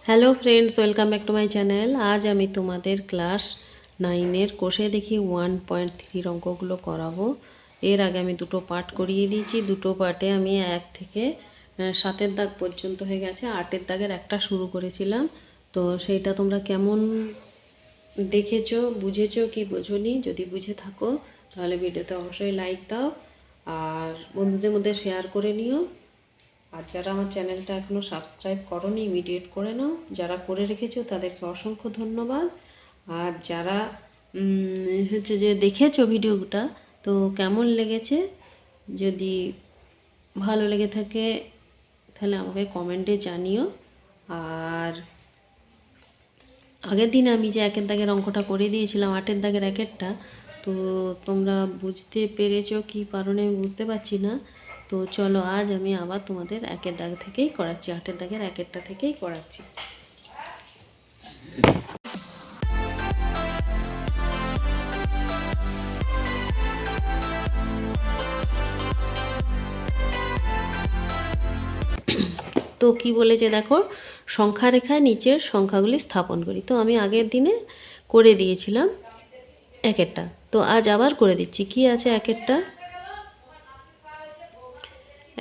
Hello friends, welcome back to my channel. আজ আমি তোমাদের ক্লাস 9-এর কোষে দেখি 1.3 অঙ্কগুলো করাবো। এর আগে আমি দুটো পার্ট করিয়ে দিয়েছি। দুটো পার্টে আমি 1 থেকে 7-এর দাগ পর্যন্ত হয়ে গেছে, 8-এর দাগের একটা শুরু করেছিলাম। তো সেইটা তোমরা কেমন দেখেছো, বুঝেছো কি বোঝোনি? যদি বুঝে থাকো তাহলে ভিডিওতে অবশ্যই লাইক দাও আর বন্ধুদের মধ্যে শেয়ার করে নিও। আর যারা আমার চ্যানেলটা এখনও সাবস্ক্রাইব করোনি ইমিডিয়েট করে নাও। যারা করে রেখেছো তাদেরকে অসংখ্য ধন্যবাদ। আর যারা হচ্ছে যে দেখেছো ভিডিওটা, তো কেমন লেগেছে, যদি ভালো লেগে থাকে তাহলে আমাকে কমেন্টে জানিও। আর আগের দিন আমি যে 1-এর দাগের অঙ্কটা করে দিয়েছিলাম, 8-এর দাগের 1-এরটা, তো তোমরা বুঝতে পেরেছো কি পারোনি আমি বুঝতে পারছি না। তো চলো আজ আমি আবার তোমাদের 1-এর দাগ থেকেই করাচ্ছি, 8-এর দাগের 1-এরটা থেকেই করাচ্ছি। তো কি বলেছে দেখো, সংখ্যা রেখায় নিচের সংখ্যাগুলি স্থাপন করি। তো আমি আগের দিনে করে দিয়েছিলাম 1-এরটা, তো আজ আবার করে দিচ্ছি। কি আছে 1-এরটা?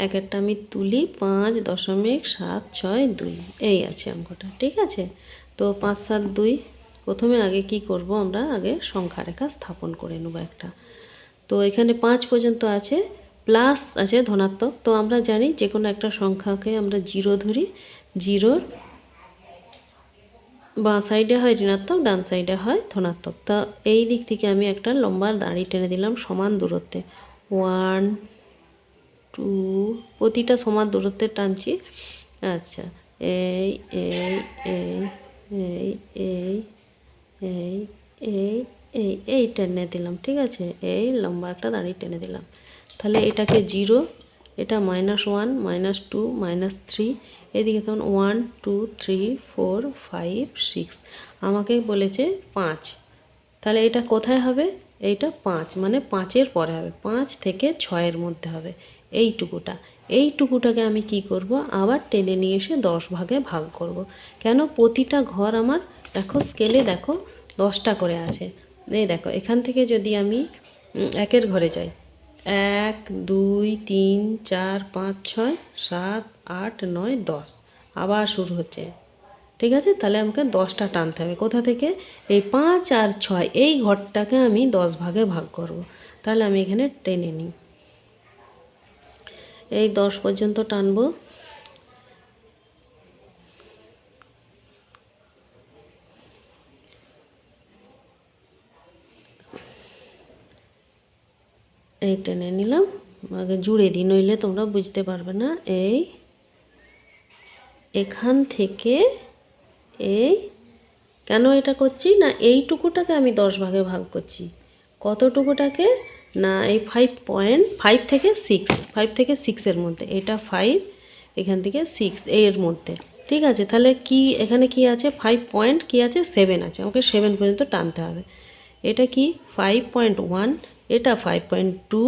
1-এরটা আমি তুলি 5.762, এই আছে অঙ্কটা, ঠিক আছে। তো 5 7 2, প্রথমে আগে কি করব, আমরা আগে সংখ্যা রেখা স্থাপন করে নেব একটা। তো এখানে 5 পর্যন্ত আছে, প্লাস আছে ধনাত্মক। তো আমরা জানি যে কোনো একটা সংখ্যাকে আমরা 0 ধরি, 0-র বাঁ সাইডে হয় ঋণাত্মক, ডান সাইডে হয় ধনাত্মক। তা এই দিক থেকে আমি একটা লম্বা দাঁড়ি টেনে দিলাম সমান দূরত্বে, 1 2, প্রতিটা সমান দূরত্বে টানছি। আচ্ছা, এই এই এই এই এই এই এই এই এই টেনে দিলাম, ঠিক আছে। এই লম্বা একটা দাঁড়ি টেনে দিলাম। তাহলে এটাকে 0, এটা -1 -2 -3, এদিকে তখন 1 2 3 4 5 6, আমাকে বলেছে 5। তাহলে এটা কোথায় হবে? এইটা 5, মানে 5-এর পরে হবে, 5 থেকে 6-এর মধ্যে হবে এইটুকুটাকে আমি কি করব, আবার টেনে নিয়ে এসে 10 ভাগে ভাগ করব। কেন? প্রতিটা ঘর আমার দেখো স্কেলে দেখো 10টা করে আছে। এই দেখো এখান থেকে যদি আমি 1-এর ঘরে যাই, 1 2 3 4 5 6 7 8 9 10, আবার শুরু হচ্ছে, ঠিক আছে। তাহলে আমাকে 10টা টানতে হবে। কোথা থেকে? এই 5 আর 6, এই ঘরটাকে আমি 10 ভাগে ভাগ করব। তাহলে আমি এখানে টেনে নিই, এই 10 পর্যন্ত টানবো। এই টেনে নিলাম, আগে জুড়ে দিই নইলে তোমরা বুঝতে পারবে না। এই এখান থেকে এই, কেন এটা করছি না, এইটুকুটাকে আমি 10 ভাগে ভাগ করছি। কতটুকুটাকে? না এই 5 থেকে 6, 5 থেকে 6-এর মধ্যে, এটা 5, এখান থেকে 6 এর মধ্যে, ঠিক আছে। তাহলে কি এখানে কি আছে? 5 পয়েন্ট কি আছে? 7 আছে, আমাকে 7 পর্যন্ত টানতে হবে। এটা কি 5.1, এটা 5.2,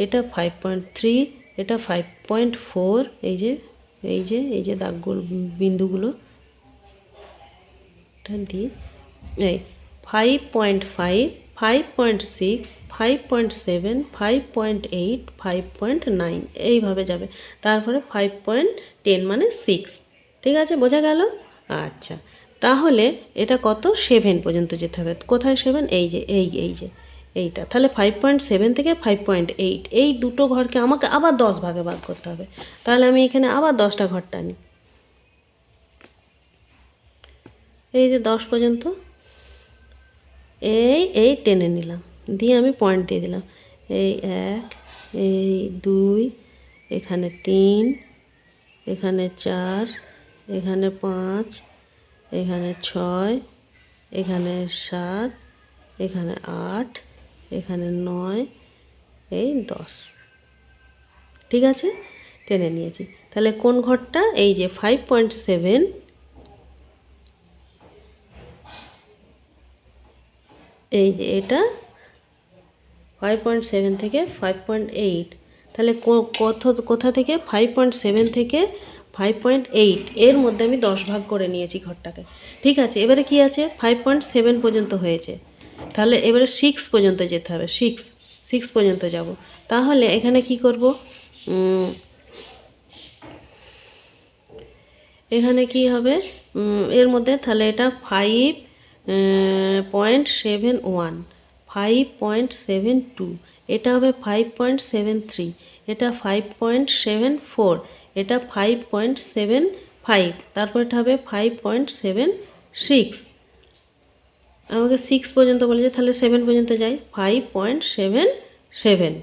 এটা 5.3, এটা 5.4, এই যে এই যে এই যে দাগগুলো বিন্দুগুলো দিই, এই 5.5 5.6 5.7 5.8 5.9, এইভাবে যাবে। তারপরে 5.10 মানে 6, ঠিক আছে, বোঝা গেল? আচ্ছা, তাহলে এটা কত? 7 পর্যন্ত যেতে হবে। কোথায় 7? এই যে এই যে এইটা। তাহলে 5.7 থেকে 5.8, এই দুটো ঘরকে আমাকে আবার 10 ভাগে ভাগ করতে হবে। তাহলে আমি এখানে আবার 10টা ঘর টানি, এই যে 10 পর্যন্ত, এই টেনে নিলাম, দিয়ে আমি পয়েন্ট দিয়ে দিলাম। এই 1, এই 2, এখানে 3, এখানে 4, এখানে 5, এখানে 6, এখানে 7, এখানে 8, এখানে 9, এই 10, ঠিক আছে, টেনে নিয়েছি। তাহলে কোন ঘরটা? এই যে 5.7, এই যে এটা 5.7 থেকে 5.8, তাহলে কোথা থেকে? 5.7 থেকে 5.8 এর মধ্যে আমি 10 ভাগ করে নিয়েছি ঘরটাকে। ঠিক আছে, এবারে কি আছে 5.7 পর্যন্ত হয়েছে, তাহলে এবারে 6 পর্যন্ত যেতে হবে। 6 পর্যন্ত যাব। তাহলে এখানে কি করব, এখানে কি হবে এর মধ্যে, তাহলে এটা 5.71, 5.72, এটা হবে 5.73, এটা 5.74, এটা 5.75, তারপর এটা হবে 5.76। আমাকে 6 পর্যন্ত বলেছে, তাহলে 7 পর্যন্ত যাই, 5.77।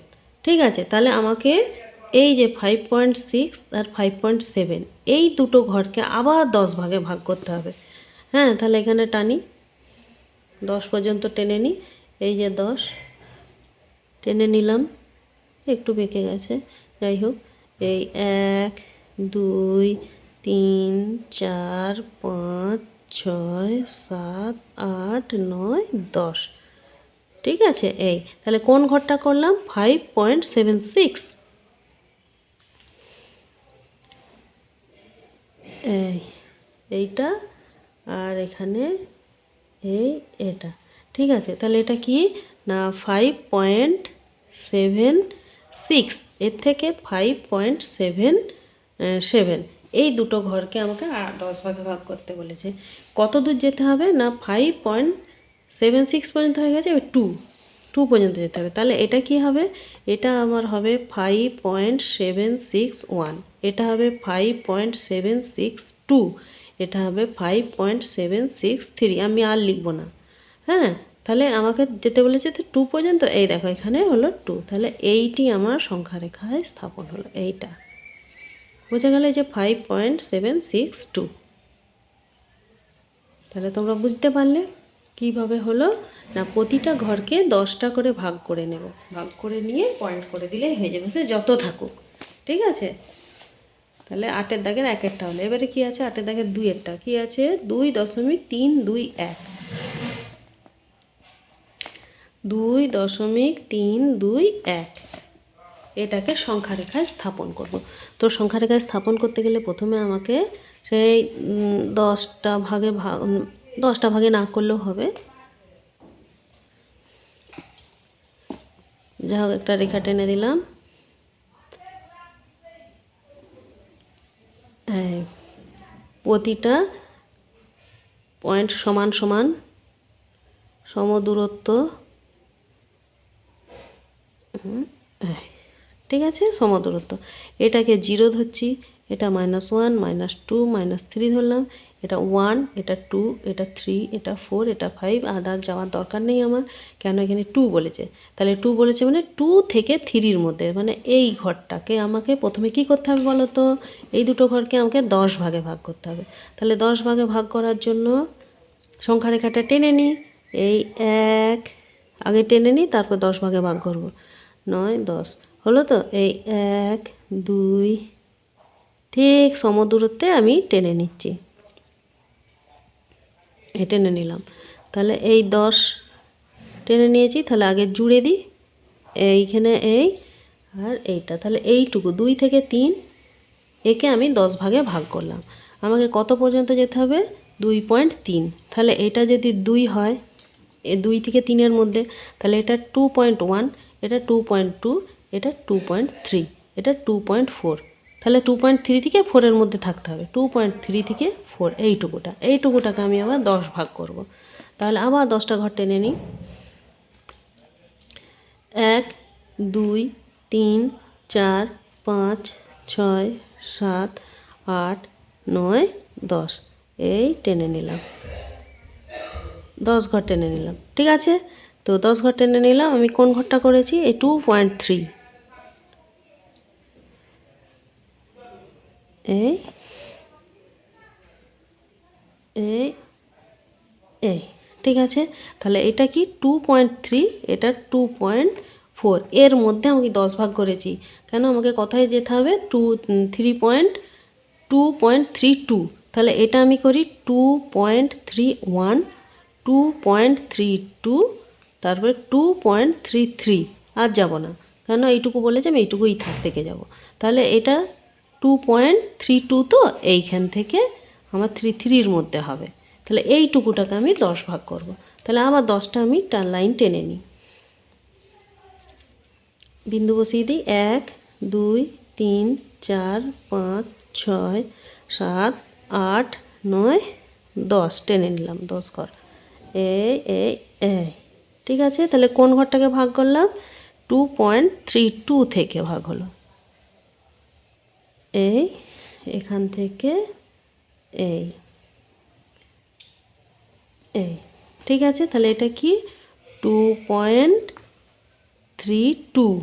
ঠিক আছে, তাহলে আমাকে এই যে 5.6 আর 5.7 এই দুটো ঘরকে আবার 10 ভাগে ভাগ করতে হবে। হ্যাঁ, তাহলে এখানে টানি, 10 পর্যন্ত টেনে নিই। এই যে 10 টেনে নিলাম, একটু বেঁকে গেছে, যাই হোক। এই 1 2 3 4 5 6 7 8 9 10। ঠিক আছে, এই তাহলে কোন ঘরটা করলাম, 5.76। এইটা আর এখানে এটা। ঠিক আছে, তাহলে এটা কি না 5.76, এর থেকে 5.77, এই দুটো ঘরকে আমাকে 10 ভাগে ভাগ করতে বলেছে। কত দূর যেতে হবে না 5.76 পর্যন্ত হয়ে গেছে, এবার 2 পর্যন্ত যেতে হবে। তাহলে এটা কি হবে, এটা আমার হবে 5.761, এটা হবে 5.762, এটা হবে 5.763। আমি আর লিখব না। হ্যাঁ, তাহলে আমাকে যেতে বলেছে তো 2 পর্যন্ত। এই দেখো এখানে হলো 2, তাহলে এইটি আমার সংখ্যা রেখায় স্থাপন হলো। এইটা বোঝা গেল যে 5.762। তাহলে তোমরা বুঝতে পারলে কিভাবে হলো না, প্রতিটা ঘরকে 10টা করে ভাগ করে নেব, ভাগ করে নিয়ে পয়েন্ট করে দিলেই হয়ে যাবে, সে যত থাকুক। ঠিক আছে, তাহলে 8-এর দাগের 1-এরটা হলো। এবারে কি আছে 8-এর দাগের 2-এরটা, কি আছে 2.321, 2.321, এটাকে সংখ্যা রেখায় স্থাপন করব। তো সংখ্যা রেখায় স্থাপন করতে গেলে প্রথমে আমাকে সেই 10টা ভাগে না করলেও হবে, যা হোক একটা রেখা টেনে দিলাম। প্রতিটা পয়েন্ট সমান সমান সমদূরত্ব। ঠিক আছে, সমদূরত্ব। এটাকে 0 ধরছি, এটা -1 -2 -3 ধরলাম, এটা 1, এটা 2, এটা 3, এটা 4, এটা 5। আদার যাওয়ার দরকার নেই আমার, কেন এখানে 2 বলেছে। তাহলে 2 বলেছে মানে 2 থেকে 3-র মধ্যে, মানে এই ঘরটাকে আমাকে প্রথমে কি করতে হবে বলো তো, এই দুটো ঘরকে আমাকে 10 ভাগে ভাগ করতে হবে। তাহলে 10 ভাগে ভাগ করার জন্য সংখ্যা রেখাটা টেনে নিই। এই 1 আগে টেনে নিই, তারপর 10 ভাগে ভাগ করব। 9 10 হলো তো। এই 1 2 ঠিক সমদূরত্বে আমি টেনে নিচ্ছি, টেনে নিলাম। তাহলে এই 10 টেনে নিয়েছি, তাহলে আগে জুড়ে দিই এইখানে এই আর এইটা, তাহলে এইটুকু 2 থেকে 3, একে আমি 10 ভাগে ভাগ করলাম। আমাকে কত পর্যন্ত যেতে হবে, 2.3। তাহলে এটা যদি 2 হয়, এ 2 থেকে 3-এর মধ্যে, তাহলে এটা 2.1, এটা 2.2, এটা 2.3, এটা 2.4। তাহলে 2.3 থেকে 4-এর মধ্যে থাকতে হবে, 2.3 থেকে 4, এইটুকুটাকে আমি আবার 10 ভাগ করব। তাহলে আবার 10টা ঘর টেনে নিই। 1 2 3 4 5 6 7 8 9 10, এই টেনে নিলাম, 10 ঘর টেনে নিলাম। ঠিক আছে, তো 10 ঘর টেনে নিলাম। আমি কোন ঘরটা করেছি, এই 2.3, এই এই এই ঠিক আছে। তাহলে এটা কি 2.3, এটা 2.4, এর মধ্যে আমি 10 ভাগ করেছি। কেন আমাকে কথায় যেতে হবে, 2.32। তাহলে এটা আমি করি 2.31, 2.32, তারপরে 2.33। আর যাব না, কেন এইটুকু বলেছে, আমি এইটুকুই থেকে যাব। তাহলে এটা 2.32 তো এইখান থেকে আমার 3 মধ্যে হবে। তাহলে এইটুকুটাকে আমি 10 ভাগ করব। তাহলে আবার 10টা আমি লাইন টেনে নিই, বিন্দু বসিয়ে দিই। 1 2 3 4 5 6 7 8 9 10 টেনে নিলাম, 10 ঘর। এই এই এই ঠিক আছে। তাহলে কোন ঘরটাকে ভাগ করলাম? 2.32 থেকে ভাগ হলো, এই এখান থেকে এই এই ঠিক আছে। তাহলে এটা কি 2.32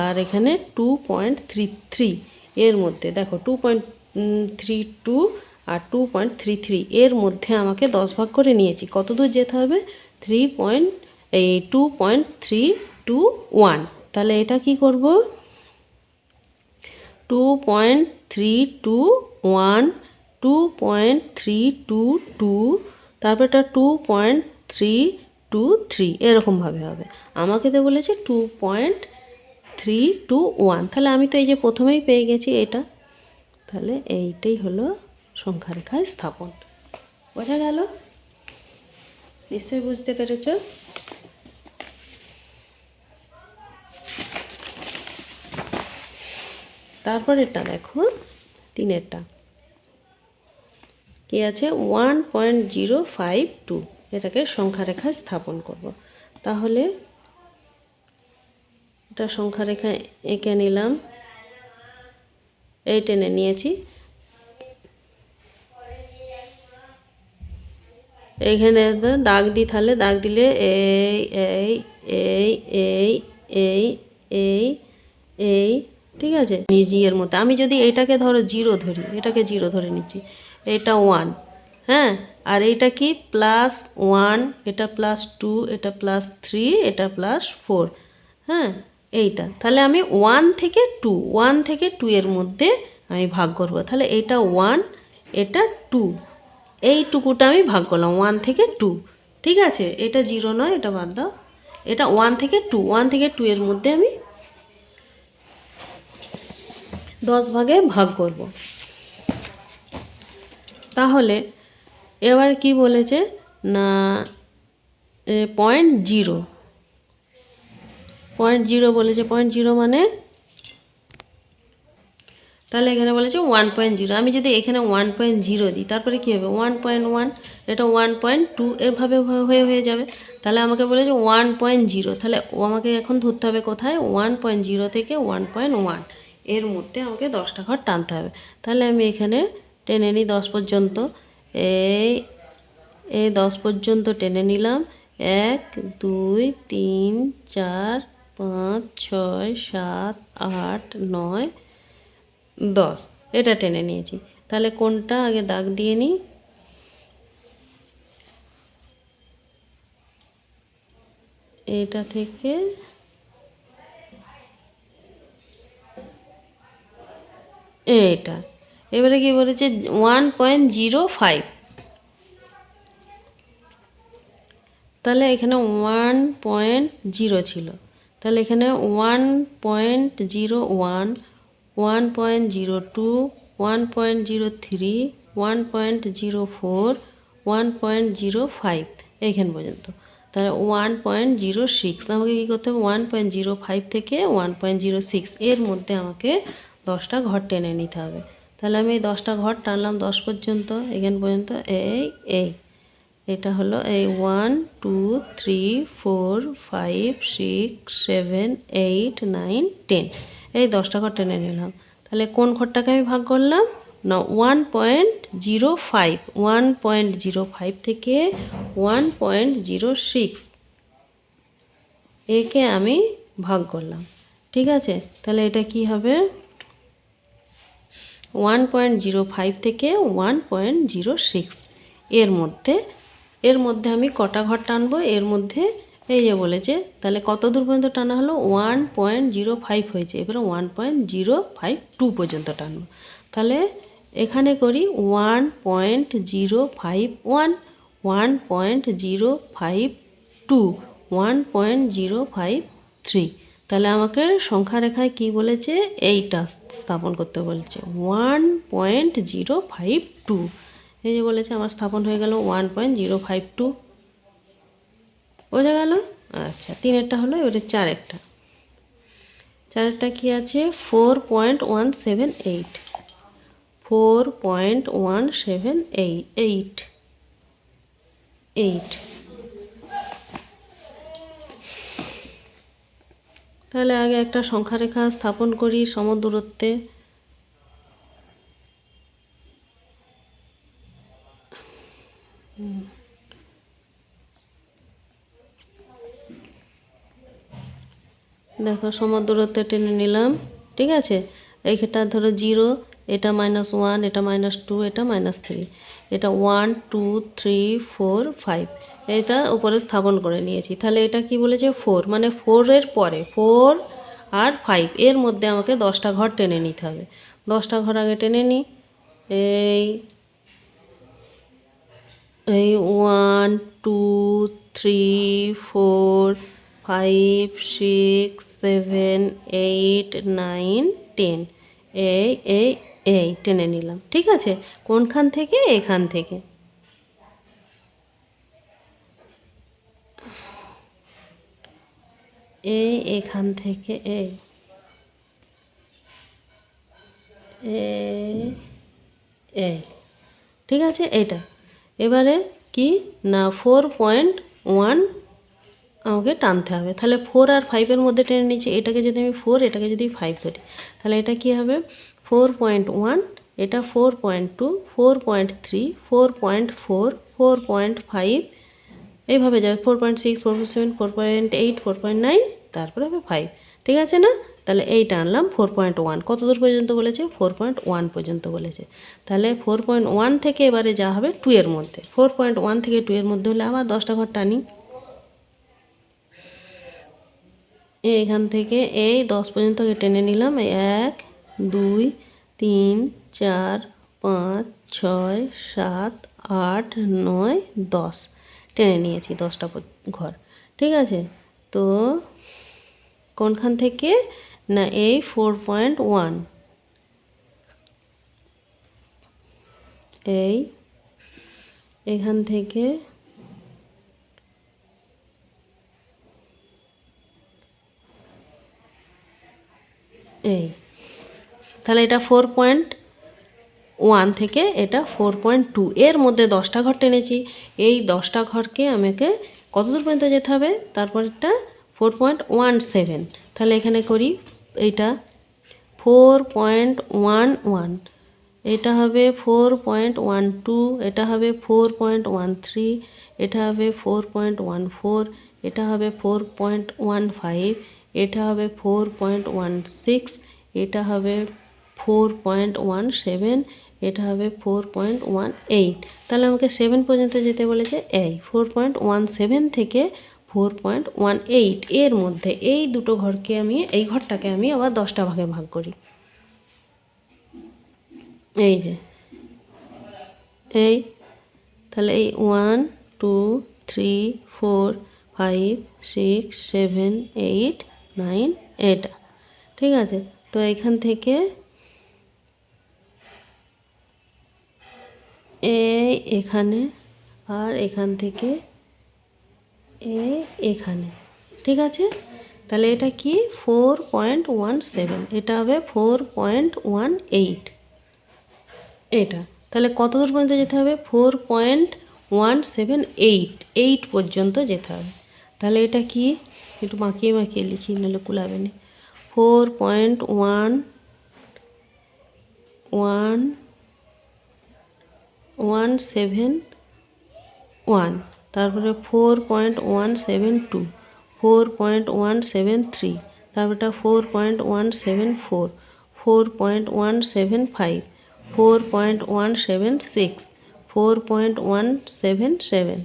আর এখানে 2.33 এর মধ্যে দেখো 2.32 আর 2.33 এর মধ্যে আমাকে 10 ভাগ করে নিয়েছি। কত দূর যেতে হবে? 2.321। তাহলে এটা কি করব? 2.321 2.322 তারপর এটা 2.323 এরকমভাবে হবে। আমাকে তো বলেছে 2.321। তাহলে আমি তো এই যে প্রথমেই পেয়ে গেছি এটা। তাহলে এইটাই হলো সংখ্যারেখায় স্থাপন। বোঝা গেল? নিশ্চয়ই বুঝতে পেরেছ। তারপর এটা দেখো 3এরটা কি আছে? 1.052 এটাকে সংখ্যারেখায় স্থাপন করব। তাহলে এটা সংখ্যারেখায় এঁকে নিলাম, এই টেনে নিয়েছি। এইখানে দাগ দিই, তাহলে দাগ দিলে এই এই এই এই এই এই এই ঠিক আছে নিজের মধ্যে। আমি যদি এটাকে ধরো 0 ধরি, এটাকে 0 ধরে নিচ্ছি, এটা 1, হ্যাঁ, আর এইটা কি +1, এটা +2, এটা +3, এটা +4, হ্যাঁ এইটা। তাহলে আমি 1 থেকে 2 এর মধ্যে আমি ভাগ করব। তাহলে এটা 1, এটা 2, এইটুকুটা আমি ভাগ করলাম 1 থেকে 2, ঠিক আছে। এটা 0 নয়, এটা বাদ দাও। এটা 1 থেকে 2 এর মধ্যে আমি 10 ভাগে ভাগ করব। তাহলে এবার কি বলেছে না 0.0 বলেছে। 0.0 মানে তাহলে এখানে বলেছে 1.0। আমি যদি এখানে 1.0 দিই তারপরে কী হবে? 1.1, এটা 1.2 এভাবে হয়ে যাবে। তাহলে আমাকে বলেছে 1.0। তাহলে আমাকে এখন ধরতে হবে কোথায়? 1.0 থেকে 1.1 এর মধ্যে আমাকে 10টা ঘর টানতে হবে। তাহলে আমি এখানে টেনে নিই 10 পর্যন্ত। এই 10 পর্যন্ত টেনে নিলাম। 1 2 3 4 5 6 7 8 9 10 এটা টেনে নিয়েছি। তাহলে কোনটা আগে দাগ দিয়ে নিই। এটা থেকে এটা। এবারে কি বলেছে? 1.05। তাহলে এখানে 1.0 ছিল, তাহলে এখানে 1.01 1.02 1.03 1.04 1.05 এইখান পর্যন্ত। তাহলে 1.06 আমাকে কী করতে হবে? 1.05 থেকে 1.06 এর মধ্যে আমাকে 10টা ঘর টেনে নিতে হবে। তাহলে আমি এই 10টা ঘর টানলাম 10 পর্যন্ত, এখান পর্যন্ত। এই এটা হলো এই 1 2 3 4 5 6 7 8 9 10 এই 10টা ঘর টেনে নিলাম। তাহলে কোন ঘরটাকে আমি ভাগ করলাম? না 1.05 1.05 থেকে 1.06 একে আমি ভাগ করলাম, ঠিক আছে। তাহলে এটা কি হবে? 1.05 থেকে 1.06 এর মধ্যে আমি কটা ঘর টানবো? এর মধ্যে এই যে বলেছে, তাহলে কত দূর পর্যন্ত টানা হলো? 1.05 হয়েছে, এবারে 1.052 পর্যন্ত টানবো। তাহলে এখানে করি 1.051 1.052 1.053। তাহলে আমাকে সংখ্যা রেখায় কি বলেছে, এইটা স্থাপন করতে বলেছে 1.052। এই যে বলেছে আমার স্থাপন হয়ে গেল 1.052, বোঝা গেল। আচ্ছা, 3-এরটা হলো, এবারে 4-এরটা। 4-এরটা কি আছে, 4.178, 4.178, তাহলে আগে একটা সংখ্যা রেখা স্থাপন করি সমদূরত্বে। দেখো সমদূরত্বে টেনে নিলাম, ঠিক আছে। এইটা ধরো 0, এটা -1, এটা -2, এটা -3, এটা 1 2 3 4 5, এটা উপরে স্থাপন করে নিয়েছি। তাহলে এটা কি বলেছে, 4, মানে 4-এর পরে 4 আর 5 এর মধ্যে আমাকে 10টা ঘর টেনে নিতে হবে। 10টা ঘর আগে টেনে নিই। এই 1 2 3 4 5 6 7 8 9 10, এই টেনে নিলাম, ঠিক আছে। কোনখান থেকে, এখান থেকে। এখান থেকে এই ঠিক আছে, এটা। এবারে কি না 4.1 আমাকে টানতে হবে। তাহলে 4 আর 5-এর মধ্যে টেনে নিচ্ছি। এটাকে যদি আমি 4, এটাকে যদি 5 ধরি, তাহলে এটা কি হবে 4.1, এটা 4.2, 4.3, 4.4, 4.5, এইভাবে যাবে 4.6, 4.7, 4.8, 4.9, তারপরে হবে 5, ঠিক আছে না। তাহলে এইটা আনলাম 4.1, কত দূর পর্যন্ত বলেছে, 4.1 পর্যন্ত বলেছে। তাহলে 4.1 থেকে এবারে যা হবে 2 এর মধ্যে, 4.1 থেকে 2 এর মধ্যে হলে আবার 10টা ঘর টানি। এইখান থেকে এই 10 পর্যন্ত টেনে নিলাম। 1 2 3 4 5 6 7 8 9 10 টেনে নিয়েছি 10টা ঘর, ঠিক আছে। তো কোনখান থেকে না এই 4.1, এখান থেকে তাহলে এটা 4.1 থেকে এটা 4.2 এর মধ্যে 10টা ঘর টেনেছি। এই 10টা ঘরকে আমাকে কত দূর পর্যন্ত যেতে হবে, তারপরটা 4.17। তাহলে এখানে করি, এইটা 4.11, এটা হবে 4.12, এটা হবে 4.13, এটা হবে 4.14, এটা হবে 4.15, এটা হবে 4.16, এটা হবে 4.17, এটা হবে 4.18। তাহলে আমাকে 7 পর্যন্ত যেতে বলেছে। এই 4.17 থেকে 4.18 এর মধ্যে এই দুটো ঘরকে আমি, এই ঘরটাকে আমি আবার 10টা ভাগে ভাগ করি। এই যে তাহলে এই 1 2 3 4 5 6 7 8 9, এটা, ঠিক আছে। তো এখান থেকে এখানে, আর এখান থেকে এখানে, ঠিক আছে। তাহলে এটা কি 4.17, এটা হবে 4.18, এটা। তাহলে কত দূর পর্যন্ত যেতে হবে, 4.178 পর্যন্ত যেতে হবে। তাহলে এটা কি, একটু মাখিয়ে মাখিয়ে লিখি, নাহলে কুলাবে না। 4.171, তারপরে 4.172, 4.173, তারপরটা 4.174, 4.175, 4.176, 4.177,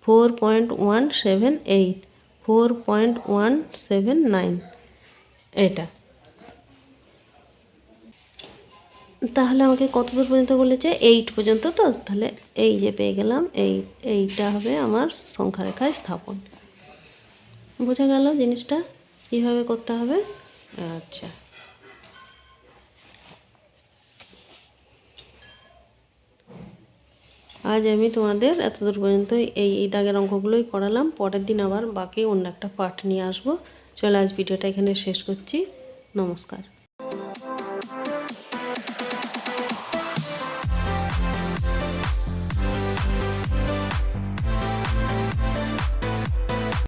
4.178, 4.179, এটা। তাহলে আমাকে কত দূর পর্যন্ত বলেছে, 8 পর্যন্ত। তো তাহলে এই যে পেয়ে গেলাম, এইটা হবে আমার সংখ্যা রেখায় স্থাপন। বোঝা গেল জিনিসটা। কীভাবে করতে হবে। আচ্ছা, আজ আমি তোমাদের এতদূর পর্যন্ত এই দাগের অঙ্কগুলোই করালাম। পরের দিন আবার বাকি অন্য একটা পার্ট নিয়ে আসবো। চলো আজ ভিডিওটা এখানে শেষ করছি। নমস্কার।